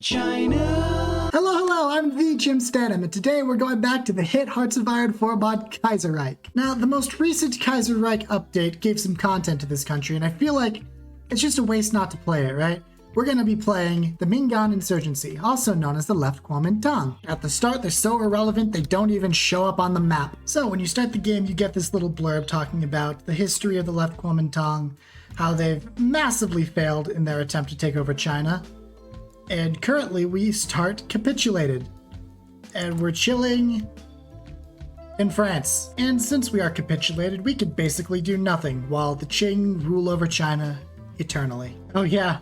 China. Hello, I'm the Jim Stanham, and today we're going back to the hit Hearts of Iron 4 mod Kaiserreich. Now, the most recent Kaiserreich update gave some content to this country, and I feel like it's just a waste not to play it, right? We're going to be playing the Mingan Insurgency, also known as the Left Kuomintang. At the start, they're so irrelevant they don't even show up on the map. So when you start the game, you get this little blurb talking about the history of the Left Kuomintang, how they've massively failed in their attempt to take over China. And currently we start capitulated. And we're chilling in France. And since we are capitulated, we could basically do nothing while the Qing rule over China eternally. Oh yeah,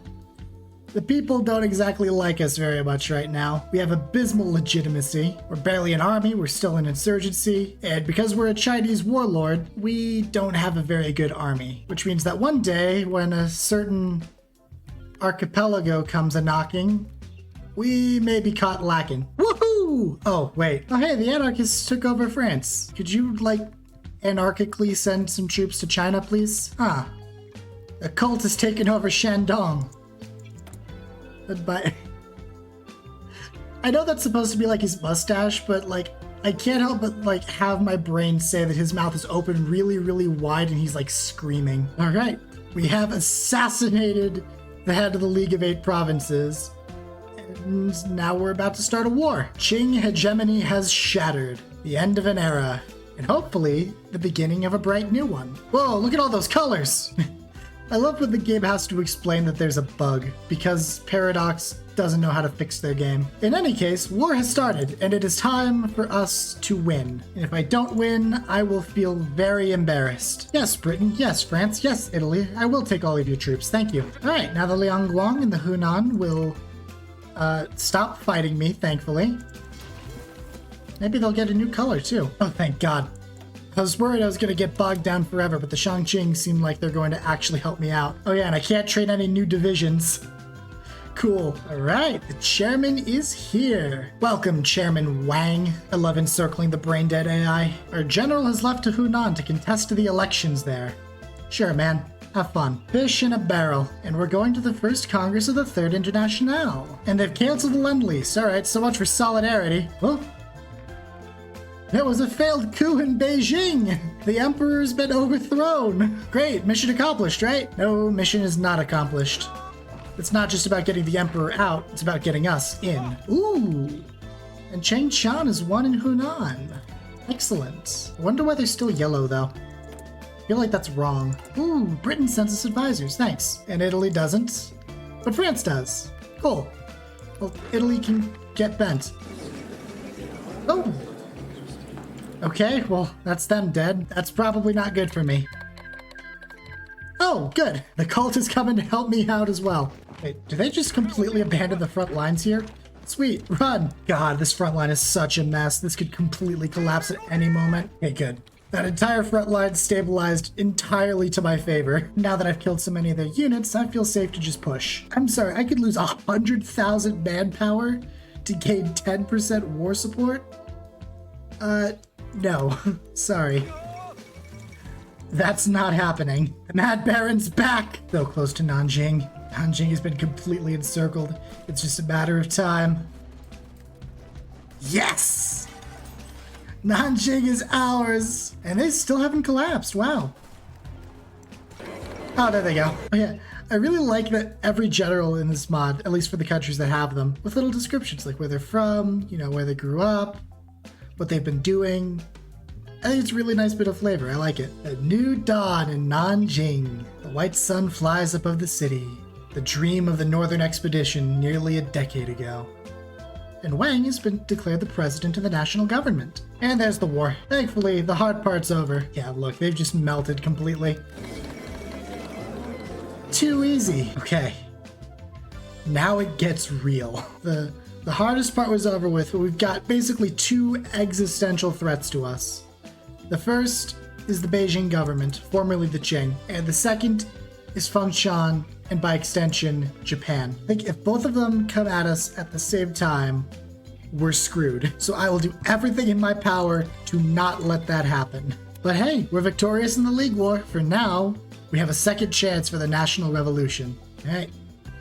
the people don't exactly like us very much right now. We have abysmal legitimacy. We're barely an army, we're still an insurgency. And because we're a Chinese warlord, we don't have a very good army. Which means that one day, when a certain archipelago comes a-knocking, we may be caught lacking. Woohoo! Oh, wait. Oh, hey, the anarchists took over France. Could you, anarchically send some troops to China, please? Huh. A cult has taken over Shandong. Goodbye. I know that's supposed to be his mustache, but I can't help but have my brain say that his mouth is open really, really wide and he's screaming. All right, we have assassinated the head of the League of Eight Provinces, and now we're about to start a war. Qing hegemony has shattered, the end of an era, and hopefully the beginning of a bright new one. Whoa, look at all those colors! I love when the game has to explain that there's a bug, because Paradox doesn't know how to fix their game. In any case, war has started, and it is time for us to win. And if I don't win, I will feel very embarrassed. Yes, Britain. Yes, France. Yes, Italy. I will take all of your troops. Thank you. All right, now the Liangguang and the Hunan will stop fighting me, thankfully. Maybe they'll get a new color, too. Oh, thank God. I was worried I was going to get bogged down forever, but the Shangqing seem like they're going to actually help me out. Oh yeah, and I can't train any new divisions. Cool. All right, the chairman is here. Welcome, Chairman Wang. I love encircling the brain-dead AI. Our general has left to Hunan to contest the elections there. Sure, man. Have fun. Fish in a barrel. And we're going to the first Congress of the Third Internationale. And they've canceled the Lend-Lease. All right, so much for solidarity. Oh. It was a failed coup in Beijing! The emperor's been overthrown! Great, mission accomplished, right? No, mission is not accomplished. It's not just about getting the emperor out, it's about getting us in. Ooh! And Chang Chan is won in Hunan. Excellent. I wonder why they're still yellow, though. I feel like that's wrong. Ooh, Britain sends us advisors, thanks. And Italy doesn't. But France does. Cool. Well, Italy can get bent. Oh! Okay, well, that's them dead. That's probably not good for me. Oh, good. The cult is coming to help me out as well. Wait, do they just completely abandon the front lines here? Sweet, run! God, this front line is such a mess. This could completely collapse at any moment. Okay, good. That entire front line stabilized entirely to my favor. Now that I've killed so many of their units, I feel safe to just push. I'm sorry, I could lose 100,000 manpower to gain 10% war support? No, sorry. That's not happening. The Mad Baron's back! Though close to Nanjing. Nanjing has been completely encircled. It's just a matter of time. Yes! Nanjing is ours! And they still haven't collapsed, wow. Oh, there they go. Oh yeah, I really like that every general in this mod, at least for the countries that have them, with little descriptions like where they're from, where they grew up, what they've been doing. I think it's a really nice bit of flavor. I like it. A new dawn in Nanjing. The white sun flies above the city. The dream of the Northern Expedition nearly a decade ago. And Wang has been declared the president of the national government. And there's the war. Thankfully, the hard part's over. Yeah, look, they've just melted completely. Too easy. Okay. Now it gets real. The hardest part was over with, but we've got basically two existential threats to us. The first is the Beijing government, formerly the Qing, and the second is Fengshan, and by extension, Japan. I think if both of them come at us at the same time, we're screwed. So I will do everything in my power to not let that happen. But hey, we're victorious in the League War. For now, we have a second chance for the national revolution. All right,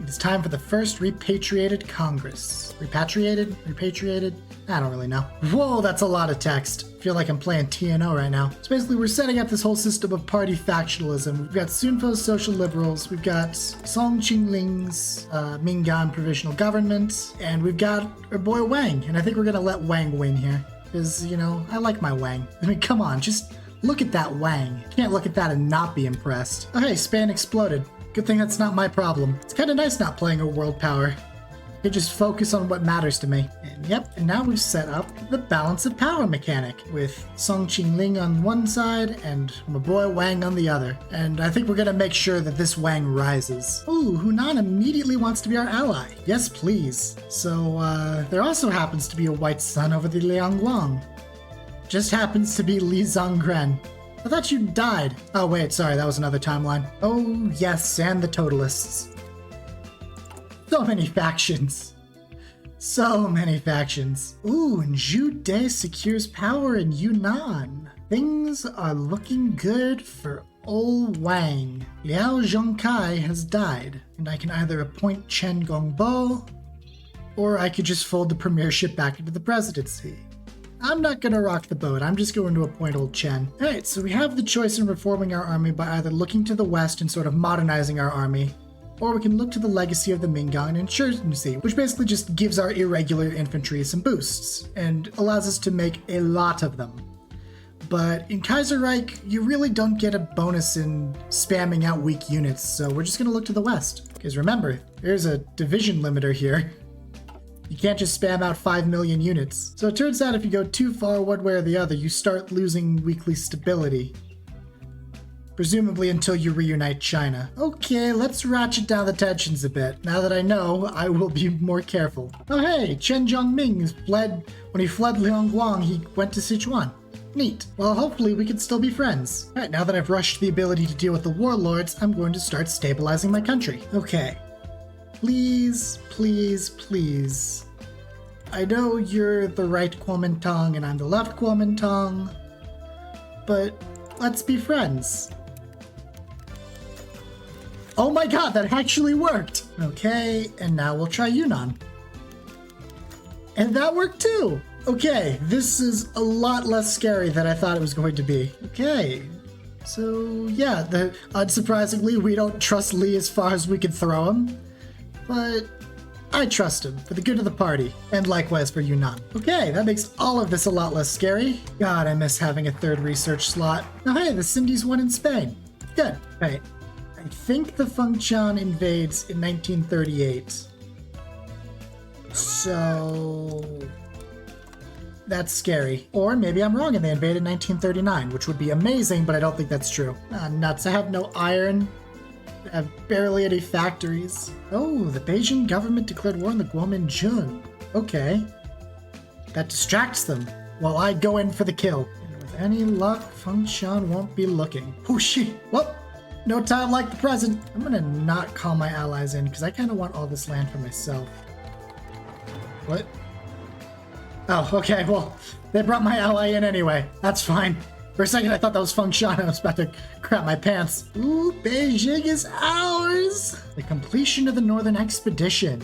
It's time for the first repatriated Congress. Repatriated? Repatriated? I don't really know. Whoa, that's a lot of text. I feel like I'm playing TNO right now. So basically, we're setting up this whole system of party factionalism. We've got Sun Fo's social liberals, we've got Song Qingling's Mingan provisional government, and we've got our boy Wang. And I think we're gonna let Wang win here. Because, you know, I like my Wang. I mean, come on, just look at that Wang. You can't look at that and not be impressed. Oh, hey, Spain exploded. Good thing that's not my problem. It's kind of nice not playing a world power. I can just focus on what matters to me. And yep, and now we've set up the balance of power mechanic with Song Qingling on one side and my boy Wang on the other. And I think we're gonna make sure that this Wang rises. Ooh, Hunan immediately wants to be our ally. Yes, please. So, there also happens to be a white sun over the Liangguang. Just happens to be Li Zongren. I thought you died. Oh wait, sorry, that was another timeline. Oh yes, and the Totalists. So many factions. So many factions. Ooh, and Zhu De secures power in Yunnan. Things are looking good for old Wang. Liao Zhongkai has died, and I can either appoint Chen Gongbo, or I could just fold the premiership back into the presidency. I'm not gonna rock the boat, I'm just going to appoint old Chen. Alright, so we have the choice in reforming our army by either looking to the west and sort of modernizing our army, or we can look to the legacy of the Mingang and insurgency, which basically just gives our irregular infantry some boosts, and allows us to make a lot of them. But in Kaiserreich, you really don't get a bonus in spamming out weak units, so we're just gonna look to the west. Because remember, there's a division limiter here. You can't just spam out 5 million units. So it turns out if you go too far one way or the other, you start losing weekly stability. Presumably until you reunite China. Okay, let's ratchet down the tensions a bit. Now that I know, I will be more careful. Oh hey, Chen Zhongming fled. When he fled Liangguang, he went to Sichuan. Neat. Well, hopefully we can still be friends. Alright, now that I've rushed the ability to deal with the warlords, I'm going to start stabilizing my country. Okay. Please, please, please. I know you're the right Kuomintang and I'm the left Kuomintang, but let's be friends. Oh my god, that actually worked! Okay, and now we'll try Yunnan. And that worked too! Okay, this is a lot less scary than I thought it was going to be. Okay, so yeah, unsurprisingly, we don't trust Li as far as we can throw him. But I trust him for the good of the party, and likewise for Yunnan. Okay, that makes all of this a lot less scary. God, I miss having a third research slot. Oh hey, the Sindhis won in Spain. Good. Right. I think the Fengtian invades in 1938. So that's scary. Or maybe I'm wrong and they invaded in 1939, which would be amazing, but I don't think that's true. Ah, nuts, I have no iron. I have barely any factories. Oh, the Beijing government declared war on the Guominjun. Okay. That distracts them while I go in for the kill. And with any luck, Fengtian won't be looking. Whooshi! Well, no time like the present. I'm gonna not call my allies in because I kind of want all this land for myself. What? Oh, okay, well, they brought my ally in anyway. That's fine. For a second, I thought that was Fengtian. I was about to crap my pants. Ooh, Beijing is ours! The completion of the Northern Expedition.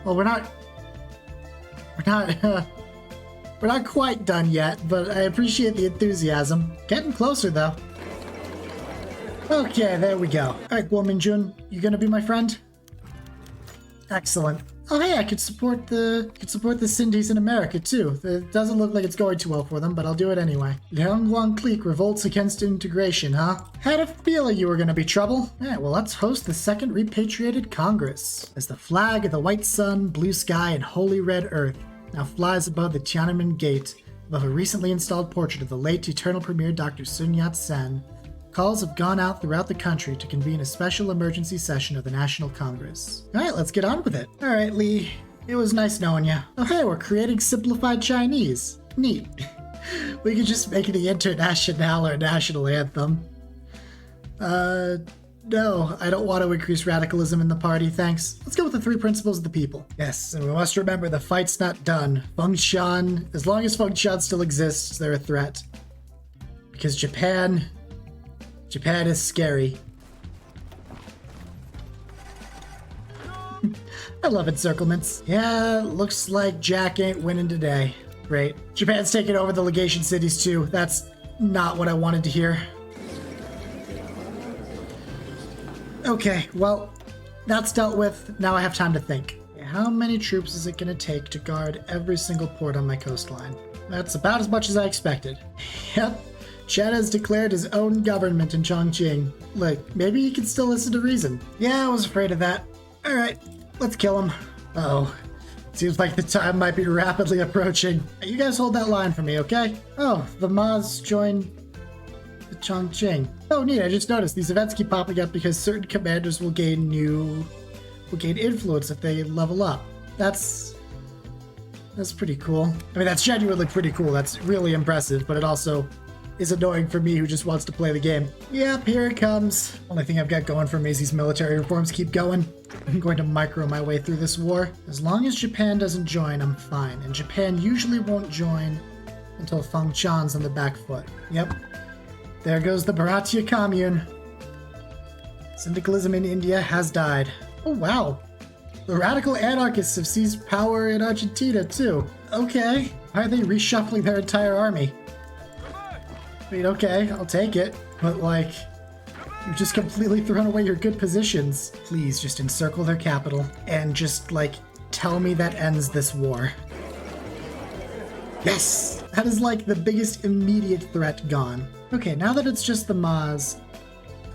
Well, we're not quite done yet, but I appreciate the enthusiasm. Getting closer, though. Okay, there we go. All right, Guominjun, you gonna be my friend? Excellent. Oh hey, I could support the Sindhis in America too. It doesn't look like it's going too well for them, but I'll do it anyway. Liangguang clique revolts against integration, huh? Had a feeling you were gonna be trouble. Alright, well let's host the second repatriated Congress. As the flag of the white sun, blue sky, and holy red earth now flies above the Tiananmen Gate, above a recently installed portrait of the late Eternal Premier Dr. Sun Yat-sen, calls have gone out throughout the country to convene a special emergency session of the National Congress. Alright, let's get on with it. Alright, Lee. It was nice knowing you. Oh hey, we're creating simplified Chinese. Neat. We could just make it the Internationale or national anthem. No, I don't want to increase radicalism in the party, thanks. Let's go with the 3 principles of the people. Yes, and we must remember the fight's not done. Fengtian, as long as Fengtian still exists, they're a threat. Because Japan is scary. I love encirclements. Yeah, looks like Jack ain't winning today. Great. Japan's taking over the legation cities too. That's not what I wanted to hear. Okay, well, that's dealt with. Now I have time to think. How many troops is it going to take to guard every single port on my coastline? That's about as much as I expected. Yep. China has declared his own government in Chongqing. Look, maybe he can still listen to reason. Yeah, I was afraid of that. Alright, let's kill him. Uh-oh. Seems like the time might be rapidly approaching. You guys hold that line for me, okay? Oh, the Ma's joined the Chongqing. Oh, neat, I just noticed these events keep popping up because certain commanders will gain influence if they level up. That's pretty cool. I mean, that's genuinely pretty cool. That's really impressive, but it also is annoying for me who just wants to play the game. Yep, here it comes. Only thing I've got going for me is these military reforms keep going. I'm going to micro my way through this war. As long as Japan doesn't join, I'm fine. And Japan usually won't join until Feng Chan's on the back foot. Yep. There goes the Bharatiya Commune. Syndicalism in India has died. Oh, wow. The radical anarchists have seized power in Argentina, too. Okay. Why are they reshuffling their entire army? I mean, okay, I'll take it. But, like, you've just completely thrown away your good positions. Please, just encircle their capital and just, like, tell me that ends this war. Yes! That is, like, the biggest immediate threat gone. Okay, now that it's just the Ma's,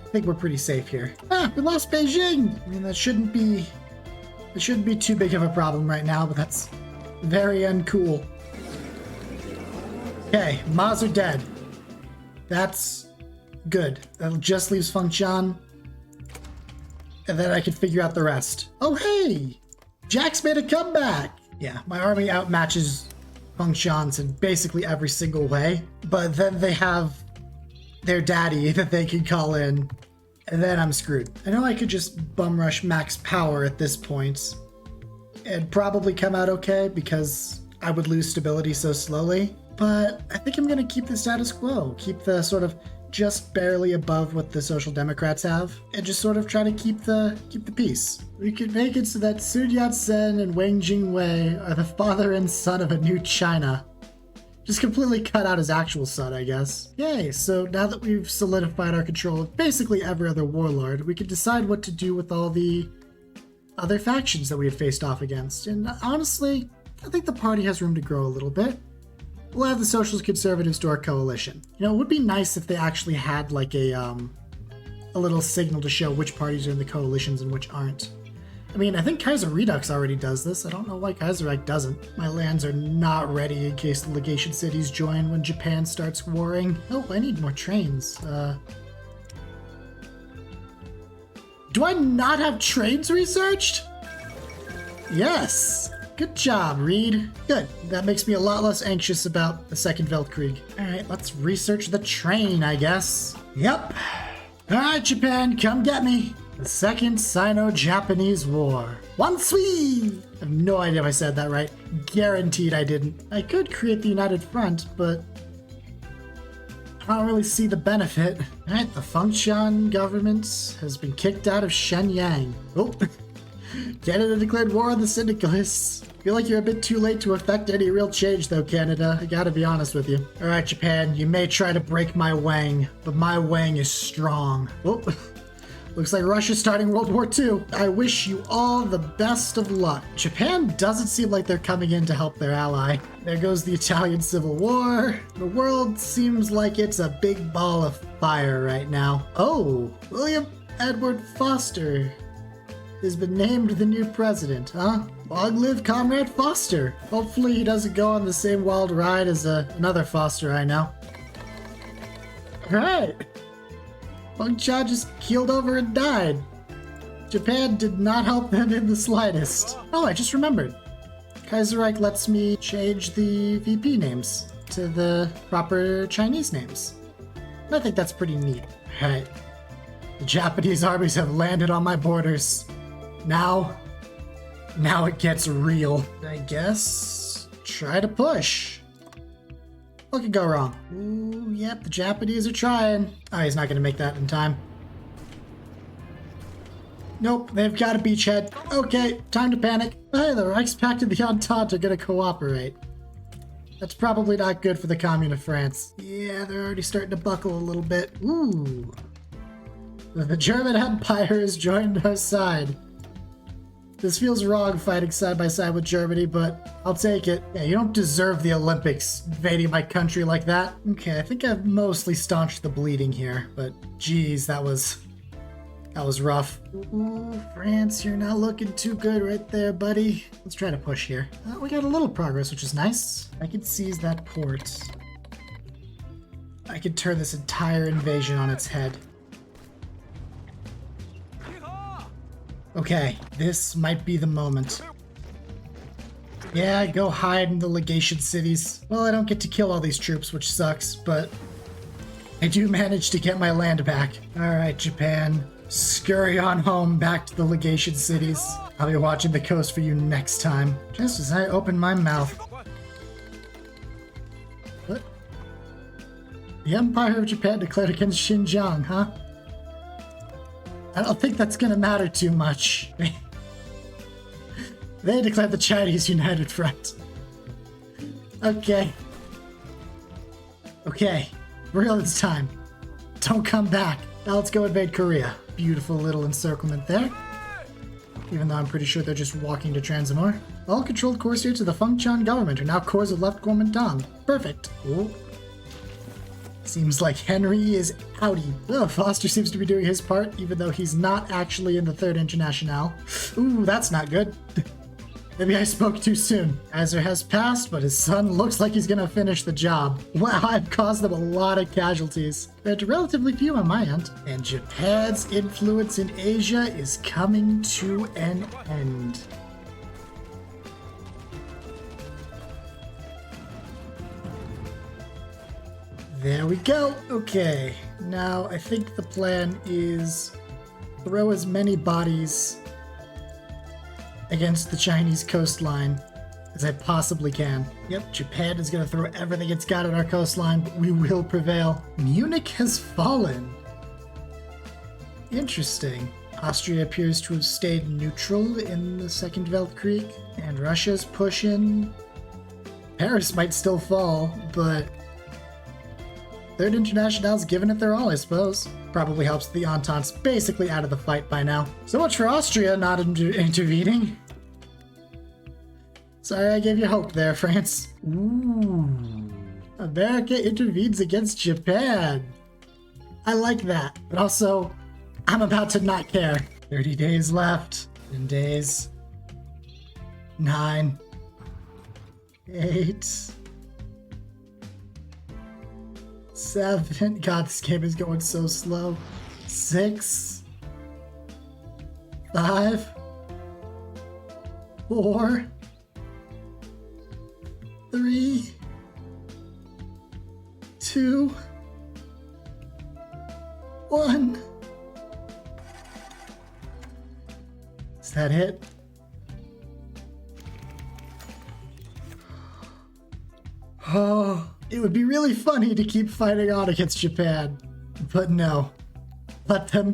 I think we're pretty safe here. Ah, we lost Beijing! I mean, that shouldn't be too big of a problem right now, but that's very uncool. Okay, Ma's are dead. That's good. That just leaves Feng Chan, and then I can figure out the rest. Oh, hey! Jack's made a comeback! Yeah, my army outmatches Feng Chan's in basically every single way, but then they have their daddy that they can call in, and then I'm screwed. I know I could just bum rush max power at this point and probably come out okay because I would lose stability so slowly, but I think I'm gonna keep the status quo, keep the sort of just barely above what the Social Democrats have, and just sort of try to keep the peace. We could make it so that Sun Yat-sen and Wang Jingwei are the father and son of a new China. Just completely cut out his actual son, I guess. Yay, so now that we've solidified our control of basically every other warlord, we can decide what to do with all the other factions that we had faced off against. And honestly, I think the party has room to grow a little bit. We'll add the Socialist Conservatives to our coalition. You know, it would be nice if they actually had like a little signal to show which parties are in the coalitions and which aren't. I mean, I think Kaiser Redux already does this. I don't know why Kaiserreich doesn't. My lands are not ready in case the legation cities join when Japan starts warring. Oh, I need more trains. Do I not have trains researched? Yes. Good job, Reed. Good. That makes me a lot less anxious about the Second Weltkrieg. Alright, let's research the train, I guess. Yep. Alright, Japan, come get me. The Second Sino-Japanese War. Wansui! I have no idea if I said that right. Guaranteed I didn't. I could create the United Front, but I don't really see the benefit. Alright, the Fengshan government has been kicked out of Shenyang. Oh, Canada declared war on the syndicalists. I feel like you're a bit too late to affect any real change though, Canada. I gotta be honest with you. Alright, Japan, you may try to break my Wang, but my Wang is strong. Oh. Looks like Russia's starting World War II. I wish you all the best of luck. Japan doesn't seem like they're coming in to help their ally. There goes the Italian Civil War. The world seems like it's a big ball of fire right now. Oh, William Edward Foster has been named the new president, huh? Long live Comrade Foster. Hopefully he doesn't go on the same wild ride as another Foster I know. Right. Feng Cha just keeled over and died. Japan did not help them in the slightest. Oh, I just remembered. Kaiserreich lets me change the VP names to the proper Chinese names. I think that's pretty neat. Alright. The Japanese armies have landed on my borders. Now it gets real. I guess try to push. What could go wrong? Ooh, yep, the Japanese are trying. Oh, he's not gonna make that in time. Nope, they've got a beachhead. Okay, time to panic. Hey, the Reichspakt and the Entente are gonna cooperate. That's probably not good for the Commune of France. Yeah, they're already starting to buckle a little bit. Ooh. The German Empire has joined our side. This feels wrong fighting side by side with Germany, but I'll take it. Yeah, you don't deserve the Olympics invading my country like that. Okay, I think I've mostly staunched the bleeding here, but geez, that was rough. Ooh, France, you're not looking too good right there, buddy. Let's try to push here. We got a little progress, which is nice. I could seize that port. I could turn this entire invasion on its head. Okay, this might be the moment. Yeah, go hide in the legation cities. Well, I don't get to kill all these troops, which sucks, but I do manage to get my land back. Alright, Japan. Scurry on home back to the legation cities. I'll be watching the coast for you next time. Just as I open my mouth. What? The Empire of Japan declared against Xinjiang, huh? I don't think that's gonna matter too much. They declared the Chinese United Front. Okay. Okay. Real this time. Don't come back. Now let's go invade Korea. Beautiful little encirclement there. Even though I'm pretty sure they're just walking to Transamore. All controlled cores here to the Fengtian government are now cores of left Kuomintang. Perfect. Ooh. Seems like Henry is outie. Oh, Foster seems to be doing his part, even though he's not actually in the Third Internationale. Ooh, that's not good. Maybe I spoke too soon. Kaiser has passed, but his son looks like he's gonna finish the job. Wow, I've caused them a lot of casualties. But relatively few on my end. And Japan's influence in Asia is coming to an end. There we go. Okay, now I think the plan is throw as many bodies against the Chinese coastline as I possibly can. Yep, Japan is going to throw everything it's got at our coastline, but we will prevail. Munich has fallen. Interesting. Austria appears to have stayed neutral in the Second Weltkrieg, and Russia's pushing. Paris might still fall, but Third Internationale's giving it their all, I suppose. Probably helps the Entente's basically out of the fight by now. So much for Austria not intervening. Sorry I gave you hope there, France. Ooh. America intervenes against Japan. I like that, but also, I'm about to not care. 30 days left. 10 days. 9. 8. 7. God, this game is going so slow. 6. 5. 4. 3. 2. 1. Is that it? Oh, it would be really funny to keep fighting on against Japan, but no. Let them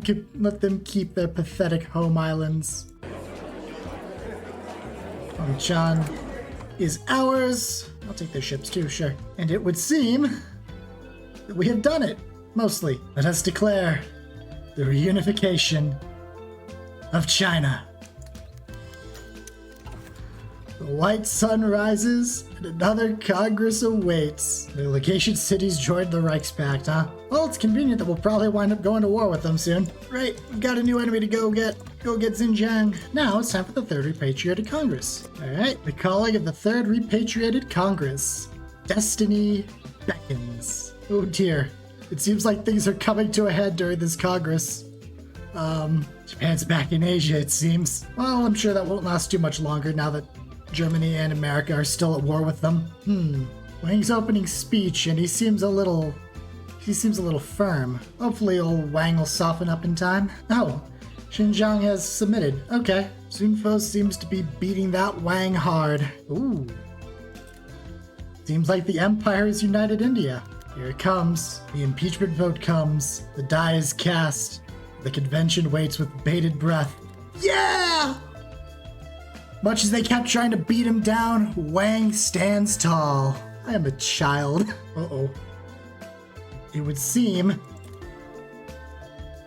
keep their pathetic home islands. Fengtian is ours. I'll take their ships too, sure. And it would seem that we have done it, mostly. Let us declare the reunification of China. The white sun rises, and another Congress awaits. The legation cities joined the Reichspakt, huh? Well, it's convenient that we'll probably wind up going to war with them soon. Right, we've got a new enemy to go get Xinjiang. Now it's time for the Third Repatriated Congress. Alright, the calling of the Third Repatriated Congress. Destiny beckons. Oh dear. It seems like things are coming to a head during this Congress. Japan's back in Asia, it seems. Well, I'm sure that won't last too much longer now that Germany and America are still at war with them. Wang's opening speech, and he seems a little firm. Hopefully old Wang will soften up in time. Oh, Xinjiang has submitted. Okay. Sun Fo seems to be beating that Wang hard. Ooh. Seems like the Empire has united India. Here it comes. The impeachment vote comes. The die is cast. The convention waits with bated breath. Yeah! Much as they kept trying to beat him down, Wang stands tall. I am a child. Uh-oh. It would seem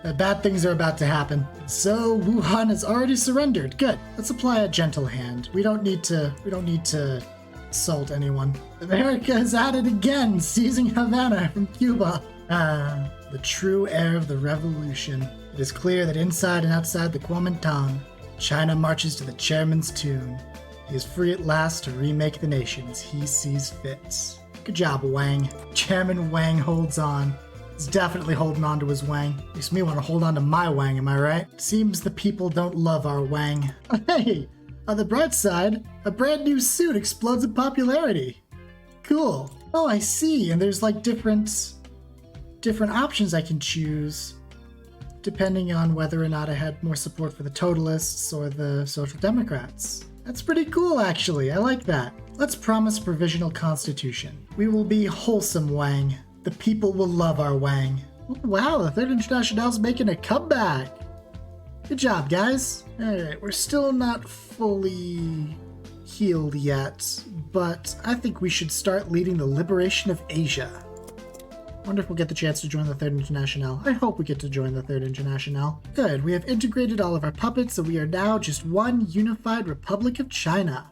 that bad things are about to happen. So Wuhan has already surrendered. Good. Let's apply a gentle hand. We don't need to assault anyone. America is at it again, seizing Havana from Cuba. The true heir of the revolution. It is clear that inside and outside the Kuomintang, China marches to the chairman's tune. He is free at last to remake the nation as he sees fit. Good job, Wang. Chairman Wang holds on. He's definitely holding on to his Wang. Makes me want to hold on to my Wang, am I right? Seems the people don't love our Wang. Hey, on the bright side, a brand new suit explodes in popularity. Cool. Oh, I see. And there's like different options I can choose depending on whether or not I had more support for the Totalists or the Social Democrats. That's pretty cool, actually. I like that. Let's promise provisional constitution. We will be wholesome, Wang. The people will love our Wang. Wow, the Third International's making a comeback. Good job, guys. Alright, we're still not fully healed yet, but I think we should start leading the liberation of Asia. Wonder if we'll get the chance to join the Third International. I hope we get to join the Third International. Good, we have integrated all of our puppets, so we are now just one unified Republic of China.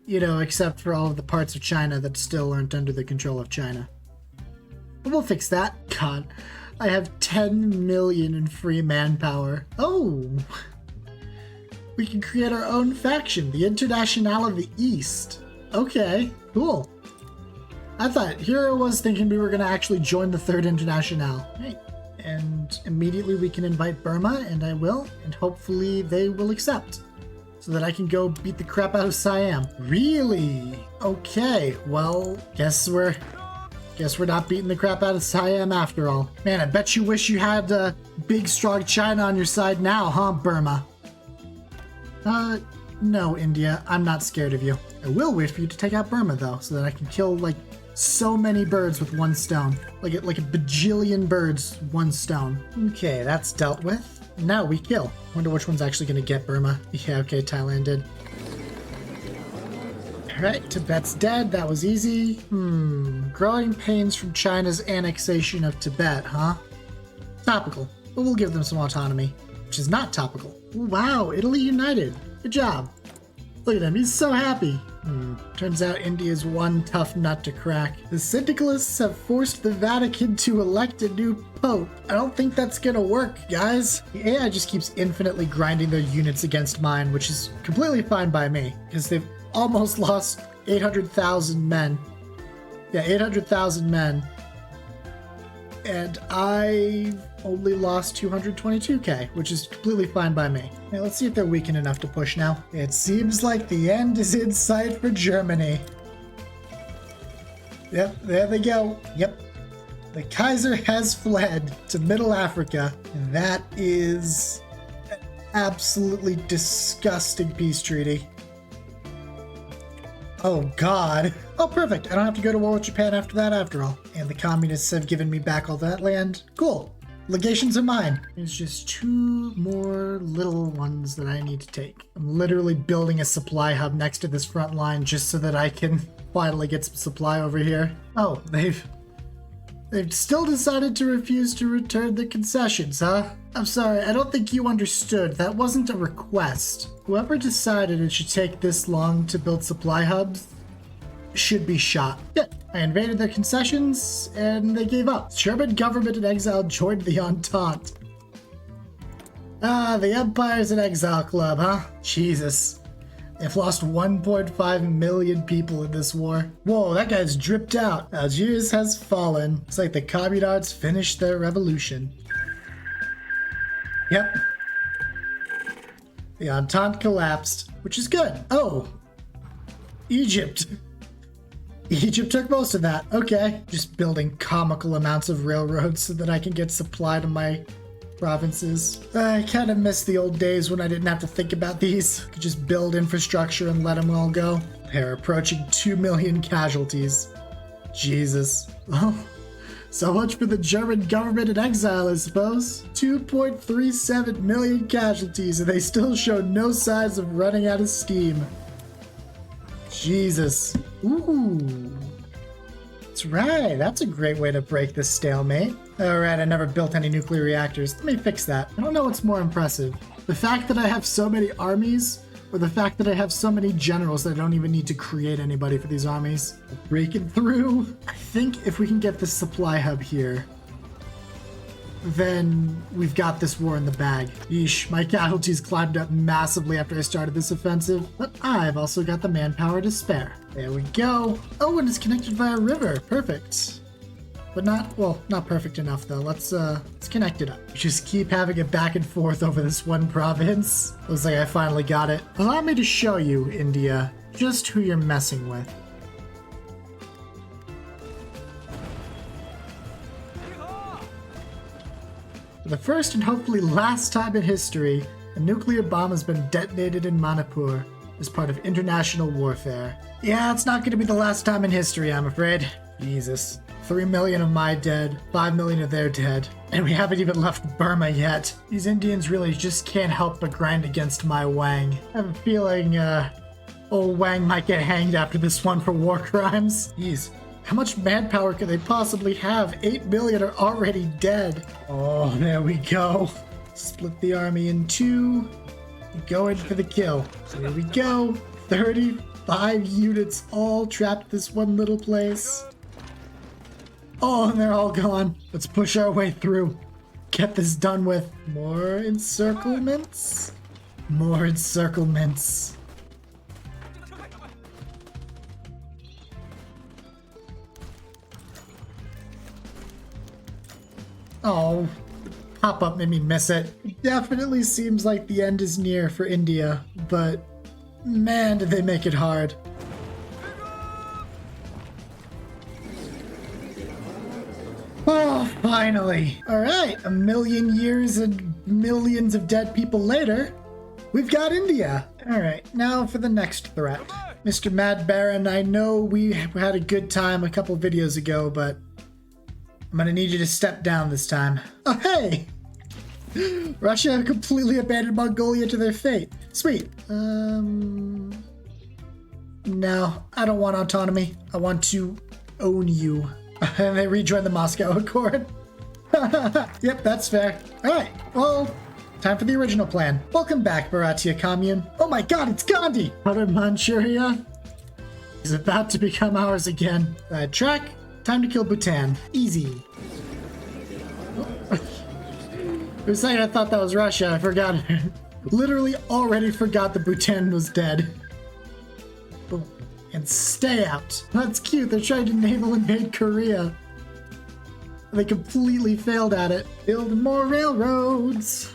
You know, except for all of the parts of China that still aren't under the control of China. But we'll fix that. God, I have 10 million in free manpower. Oh! We can create our own faction, the Internationale of the East. Okay, cool. Here I was thinking we were going to actually join the Third Internationale. Right. And immediately we can invite Burma, and I will, and hopefully they will accept. So that I can go beat the crap out of Siam. Really? Okay, well, guess we're not beating the crap out of Siam after all. Man, I bet you wish you had big, strong China on your side now, huh, Burma? No, India, I'm not scared of you. I will wait for you to take out Burma, though, so that I can kill, like, so many birds with one stone. Like a bajillion birds, one stone. Okay, that's dealt with. Now we kill. Wonder which one's actually gonna get Burma. Yeah, okay, Thailand did. Alright, Tibet's dead. That was easy. Growing pains from China's annexation of Tibet, huh? Topical. But we'll give them some autonomy. Which is not topical. Wow, Italy united. Good job. Look at him, he's so happy. Turns out India's one tough nut to crack. The syndicalists have forced the Vatican to elect a new pope. I don't think that's gonna work, guys. The AI just keeps infinitely grinding their units against mine, which is completely fine by me, because they've almost lost 800,000 men. Yeah, 800,000 men. And I've only lost 222k, which is completely fine by me. Now, let's see if they're weakened enough to push now. It seems like the end is in sight for Germany. Yep, there they go. Yep. The Kaiser has fled to Middle Africa. That is an absolutely disgusting peace treaty. Oh, God. Oh, perfect. I don't have to go to war with Japan after that, after all. And the communists have given me back all that land. Cool. Legations are mine. There's just 2 more little ones that I need to take. I'm literally building a supply hub next to this front line just so that I can finally get some supply over here. Oh, they've still decided to refuse to return the concessions, huh? I'm sorry, I don't think you understood. That wasn't a request. Whoever decided it should take this long to build supply hubs should be shot. Yeah, I invaded their concessions and they gave up. German government in exile joined the Entente. Ah, the Empire's in Exile Club, huh? Jesus. They've lost 1.5 million people in this war. Whoa, that guy's dripped out. Algiers has fallen. It's like the communards finished their revolution. Yep. The Entente collapsed, which is good. Oh, Egypt. Egypt took most of that. Okay. Just building comical amounts of railroads so that I can get supply to my provinces. I kind of miss the old days when I didn't have to think about these. I could just build infrastructure and let them all go. They're approaching 2 million casualties. Jesus. Well, So much for the German government in exile, I suppose. 2.37 million casualties, and they still show no signs of running out of steam. Jesus. Ooh. That's right. That's a great way to break this stalemate. All right, I never built any nuclear reactors. Let me fix that. I don't know what's more impressive. The fact that I have so many armies, or the fact that I have so many generals that I don't even need to create anybody for these armies. Breaking through. I think if we can get this supply hub here, then we've got this war in the bag. Yeesh, my casualties climbed up massively after I started this offensive, but I've also got the manpower to spare. There we go. Oh, and it's connected via a river. Perfect. But not perfect enough though. Let's connect it up. Just keep having it back and forth over this one province. Looks like I finally got it. Allow me to show you, India, just who you're messing with. For the first and hopefully last time in history, a nuclear bomb has been detonated in Manipur as part of international warfare. Yeah, it's not going to be the last time in history, I'm afraid. Jesus. 3 million of my dead, 5 million of their dead, and we haven't even left Burma yet. These Indians really just can't help but grind against my Wang. I have a feeling, old Wang might get hanged after this one for war crimes. Jeez. How much manpower could they possibly have? 8 million are already dead. Oh, there we go. Split the army in two. Go in for the kill. So here we go. 35 units all trapped in this one little place. Oh, and they're all gone. Let's push our way through. Get this done with. More encirclements. More encirclements. Oh, pop-up made me miss it. It definitely seems like the end is near for India, but man, did they make it hard. Oh, finally. All right, a million years and millions of dead people later, we've got India. All right, now for the next threat. Mr. Mad Baron, I know we had a good time a couple videos ago, but I'm gonna need you to step down this time. Oh, hey! Russia completely abandoned Mongolia to their fate. Sweet. No, I don't want autonomy. I want to own you. And they rejoined the Moscow Accord. Yep, that's fair. All right, well, time for the original plan. Welcome back, Bharatiya Commune. Oh my god, it's Gandhi! Outer Manchuria is about to become ours again. Track, time to kill Bhutan. Easy. For a second, I thought that was Russia. I forgot. Literally already forgot that Bhutan was dead. Boom. And stay out. That's cute. They're trying to naval invade Korea. They completely failed at it. Build more railroads.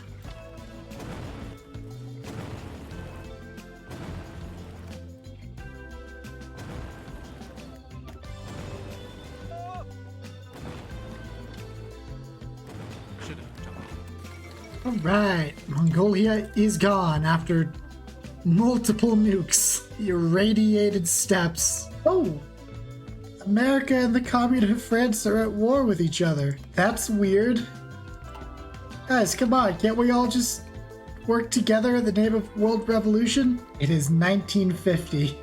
All right, Mongolia is gone after multiple nukes. Irradiated steppes. Oh, America and the Communist of France are at war with each other. That's weird. Guys, come on, can't we all just work together in the name of world revolution? It is 1950.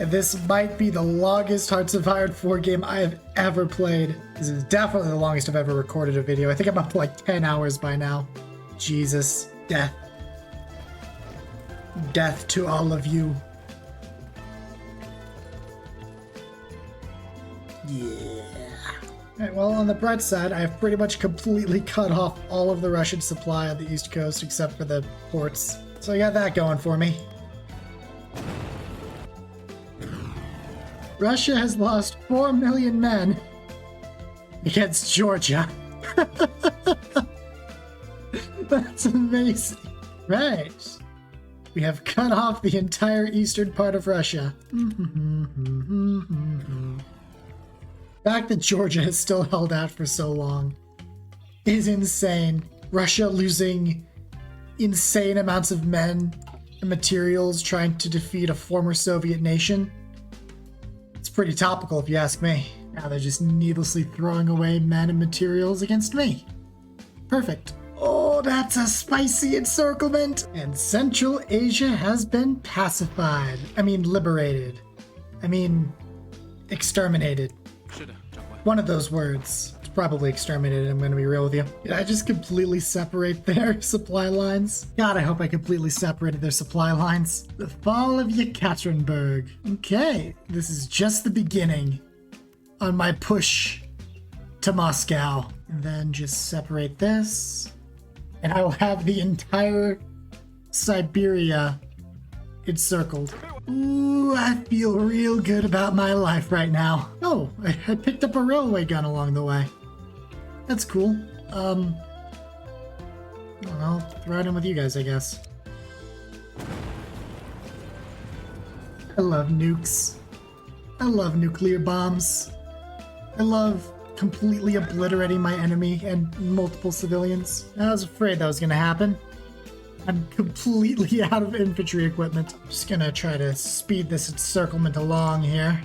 And this might be the longest Hearts of Iron 4 game I have ever played. This is definitely the longest I've ever recorded a video. I think I'm up to like 10 hours by now. Jesus. Death. Death to all of you. Yeah. Alright, well, on the bright side, I've pretty much completely cut off all of the Russian supply on the East Coast except for the ports. So I got that going for me. Russia has lost 4 million men against Georgia. That's amazing. Right. We have cut off the entire eastern part of Russia. The fact that Georgia has still held out for so long is insane. Russia losing insane amounts of men and materials trying to defeat a former Soviet nation. It's pretty topical if you ask me. Now they're just needlessly throwing away men and materials against me. Perfect. Oh, that's a spicy encirclement! And Central Asia has been pacified. I mean, liberated. I mean, exterminated. One of those words. It's probably exterminated, I'm gonna be real with you. Did I just completely separate their supply lines? God, I hope I completely separated their supply lines. The fall of Yekaterinburg. Okay, this is just the beginning on my push to Moscow. And then just separate this. And I will have the entire Siberia encircled. Ooh, I feel real good about my life right now. Oh, I picked up a railway gun along the way. That's cool. I'll throw it in with you guys, I guess. I love nukes. I love nuclear bombs. I love completely obliterating my enemy and multiple civilians. I was afraid that was gonna happen. I'm completely out of infantry equipment. I'm just gonna try to speed this encirclement along here.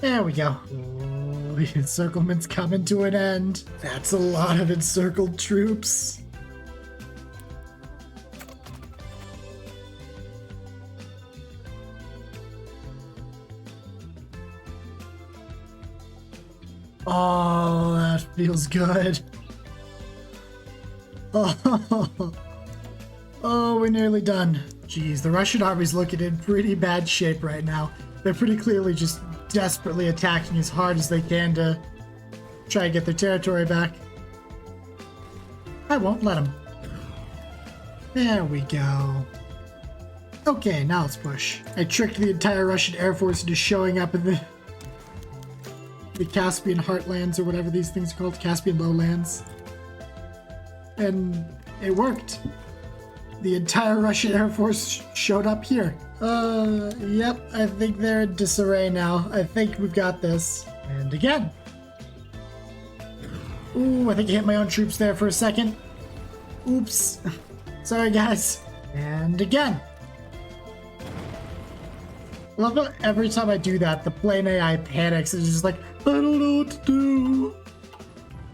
There we go. Oh, the encirclement's coming to an end. That's a lot of encircled troops. Oh, that feels good. Oh, we're nearly done. Jeez, the Russian army's looking in pretty bad shape right now. They're pretty clearly just desperately attacking as hard as they can to try and get their territory back. I won't let them. There we go. Okay, now let's push. I tricked the entire Russian Air Force into showing up in the Caspian Heartlands, or whatever these things are called, Caspian Lowlands. And it worked. The entire Russian Air Force showed up here. Yep, I think they're in disarray now. I think we've got this. And again. Ooh, I think I hit my own troops there for a second. Oops. Sorry, guys. And again. I love how every time I do that, the plane AI panics. It's just like, I don't know what to do.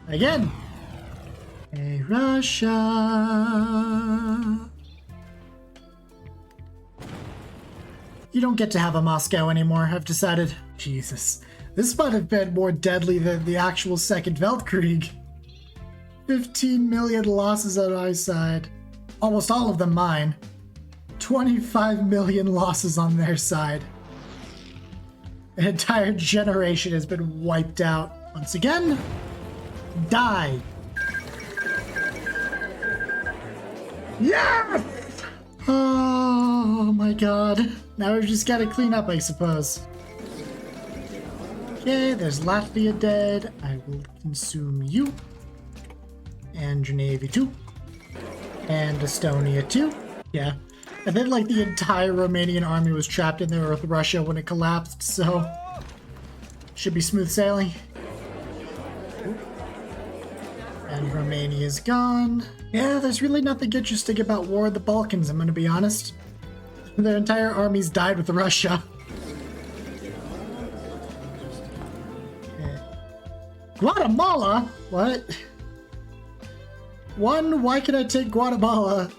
Again. Hey, Russia. You don't get to have a Moscow anymore, I've decided. Jesus. This might have been more deadly than the actual Second Weltkrieg. 15 million losses on our side. Almost all of them mine. 25 million losses on their side. An entire generation has been wiped out. Once again, die. Yes! Oh my god. Now we've just got to clean up, I suppose. Okay, there's Latvia dead. I will consume you. And your navy too. And Estonia too. Yeah. And then, like, the entire Romanian army was trapped in there with Russia when it collapsed, so should be smooth sailing. And Romania's gone. Yeah, there's really nothing interesting about War of the Balkans, I'm gonna be honest. Their entire armies died with Russia. Okay. Guatemala? What? 1, why can I take Guatemala?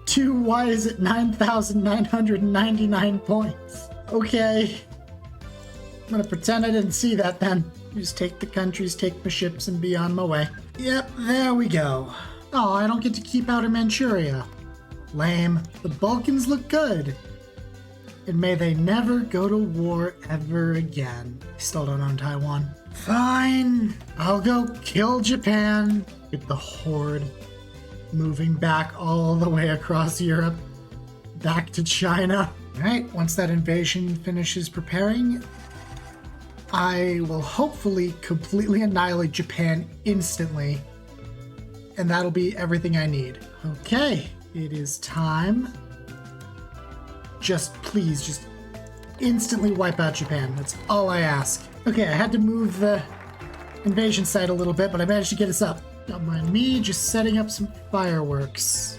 2, why is it 9,999 points? Okay. I'm gonna pretend I didn't see that then. Just take the countries, take the ships, and be on my way. Yep, there we go. Oh, I don't get to keep Outer Manchuria. Lame. The Balkans look good. And may they never go to war ever again. Still don't own Taiwan. Fine. I'll go kill Japan. Get the horde moving back all the way across Europe, back to China. All right, once that invasion finishes preparing, I will hopefully completely annihilate Japan instantly, and that'll be everything I need. Okay, it is time. Just please, just instantly wipe out Japan. That's all I ask. Okay, I had to move the invasion site a little bit, but I managed to get us up. Don't mind me just setting up some fireworks.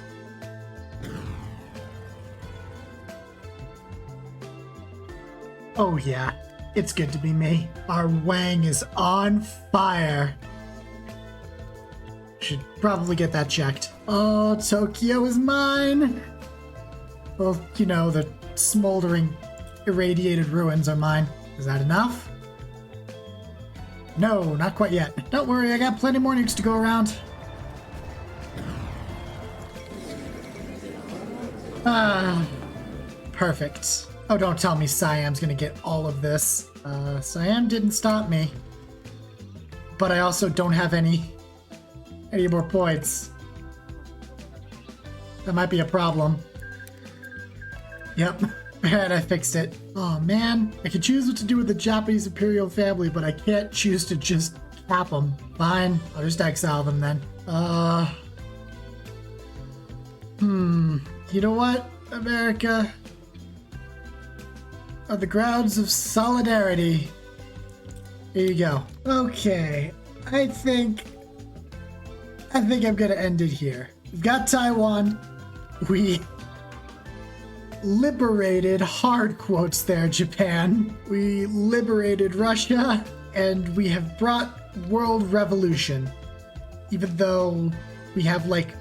Oh yeah. It's good to be me. Our Wang is on fire. Should probably get that checked. Oh, Tokyo is mine. Well, you know, the smoldering, irradiated ruins are mine. Is that enough? No, not quite yet. Don't worry, I got plenty more nukes to go around. Perfect. Oh, don't tell me Siam's gonna get all of this. Siam didn't stop me. But I also don't have any more points. That might be a problem. Yep. And I fixed it. Oh man, I could choose what to do with the Japanese imperial family, but I can't choose to just cap them. Fine, I'll just exile them then. You know what, America? Are the grounds of solidarity. Here you go. Okay, I think I'm gonna end it here. We've got Taiwan. We liberated, hard quotes there, Japan. We liberated Russia, and we have brought world revolution. Even though we have like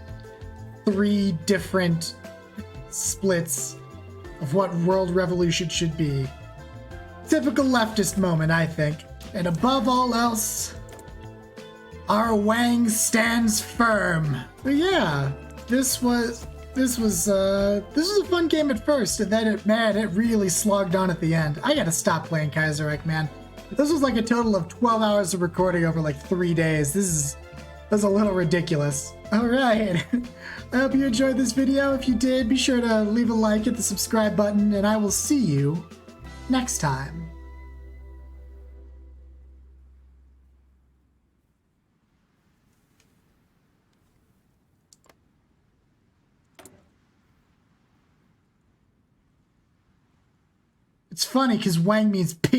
3 different splits of what world revolution should be. Typical leftist moment, I think. And above all else, our Wang stands firm. But yeah, this was a fun game at first, and then it really slogged on at the end. I gotta stop playing Kaiserreich, man. This was like a total of 12 hours of recording over like 3 days. That's a little ridiculous. All right. I hope you enjoyed this video. If you did, be sure to leave a like, hit the subscribe button, and I will see you next time. It's funny because Wang means peace.